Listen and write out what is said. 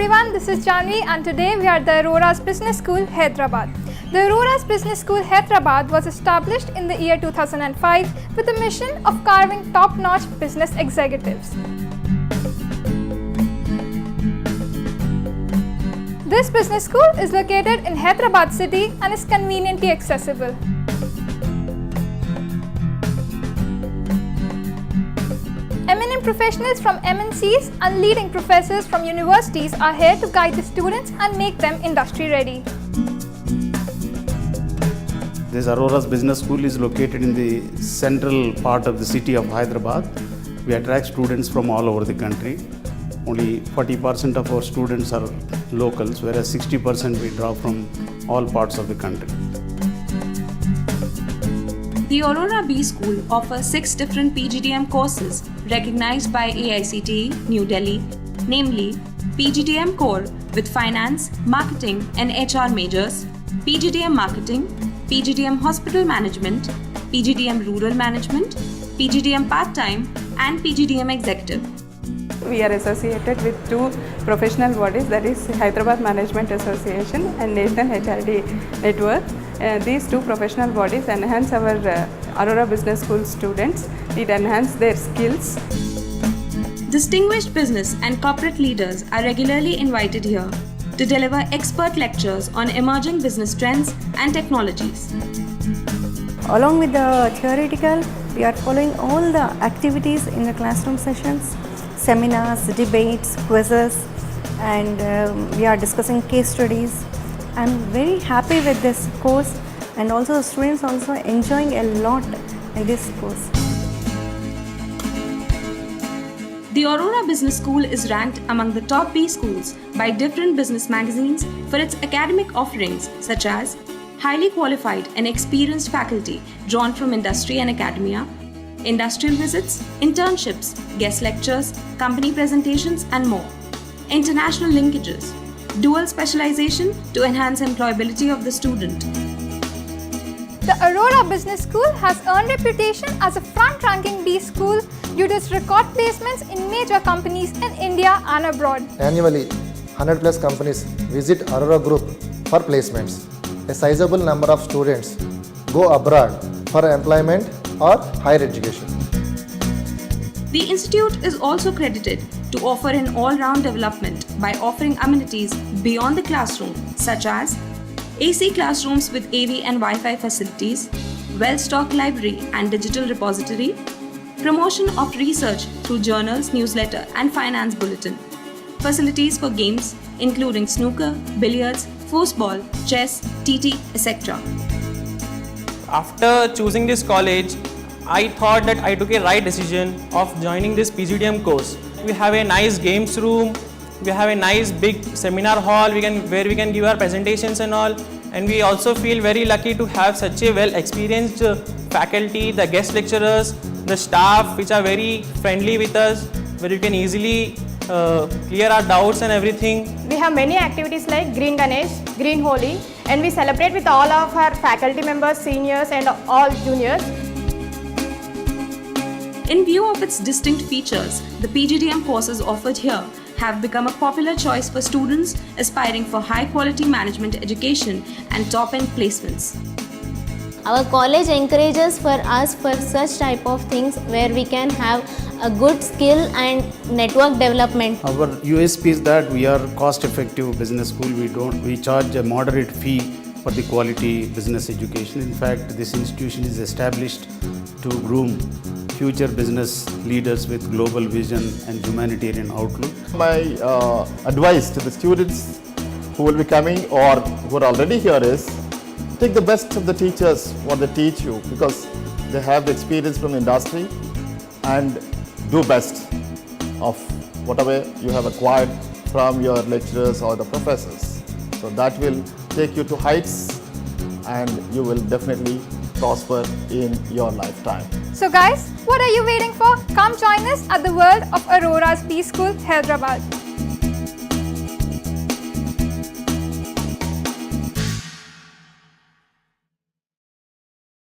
everyone, this is Janvi and today we are at the Aurora's Business School, Hyderabad. The Aurora's Business School, Hyderabad was established in the year 2005 with the mission of carving top-notch business executives. This business school is located in Hyderabad city and is conveniently accessible. Eminent professionals from MNCs and leading professors from universities are here to guide the students and make them industry ready. This Aurora's Business School is located in the central part of the city of Hyderabad. We attract students from all over the country. Only 40% of our students are locals, whereas 60% we draw from all parts of the country. The Aurora B School offers 6 different PGDM courses recognized by AICTE New Delhi, namely PGDM Core with Finance, Marketing and HR majors, PGDM Marketing, PGDM Hospital Management, PGDM Rural Management, PGDM Part-Time and PGDM Executive. We are associated with 2 professional bodies, that is Hyderabad Management Association and National HRD Network. These 2 professional bodies enhance our Aurora Business School students. It enhances their skills. Distinguished business and corporate leaders are regularly invited here to deliver expert lectures on emerging business trends and technologies. Along with the theoretical, we are following all the activities in the classroom sessions, seminars, debates, quizzes, and we are discussing case studies. I'm very happy with this course and also the students also enjoying a lot in this course. The Aurora Business School is ranked among the top B schools by different business magazines for its academic offerings such as highly qualified and experienced faculty drawn from industry and academia, industrial visits, internships, guest lectures, company presentations and more, international linkages, dual specialization to enhance employability of the student. The Aurora Business School has earned reputation as a front-ranking B school due to its record placements in major companies in India and abroad. Annually, 100 plus companies visit Aurora Group for placements. A sizable number of students go abroad for employment or higher education. The institute is also credited to offer an all-round development by offering amenities beyond the classroom such as AC classrooms with AV and Wi-Fi facilities, well-stocked library and digital repository, promotion of research through journals, newsletter and finance bulletin, facilities for games including snooker, billiards, foosball, chess, TT, etc. After choosing this college, I thought that I took a right decision of joining this PGDM course. We have a nice games room, we have a nice big seminar hall where we can give our presentations and all, and we also feel very lucky to have such a well experienced faculty, the guest lecturers, the staff which are very friendly with us, where you can easily clear our doubts and everything. We have many activities like Green Ganesh, Green Holi, and we celebrate with all of our faculty members, seniors and all juniors. In view of its distinct features, the PGDM courses offered here have become a popular choice for students aspiring for high-quality management education and top-end placements. Our college encourages for us for such type of things where we can have a good skill and network development. Our USP is that we are cost-effective business school. We charge a moderate fee for the quality business education. In fact, this institution is established to groom future business leaders with global vision and humanitarian outlook. My advice to the students who will be coming or who are already here is take the best of the teachers, what they teach you, because they have the experience from the industry, and do best of whatever you have acquired from your lecturers or the professors. So that will take you to heights and you will definitely prosper in your lifetime. So guys, what are you waiting for? Come join us at the World of Aurora's B School, Hyderabad.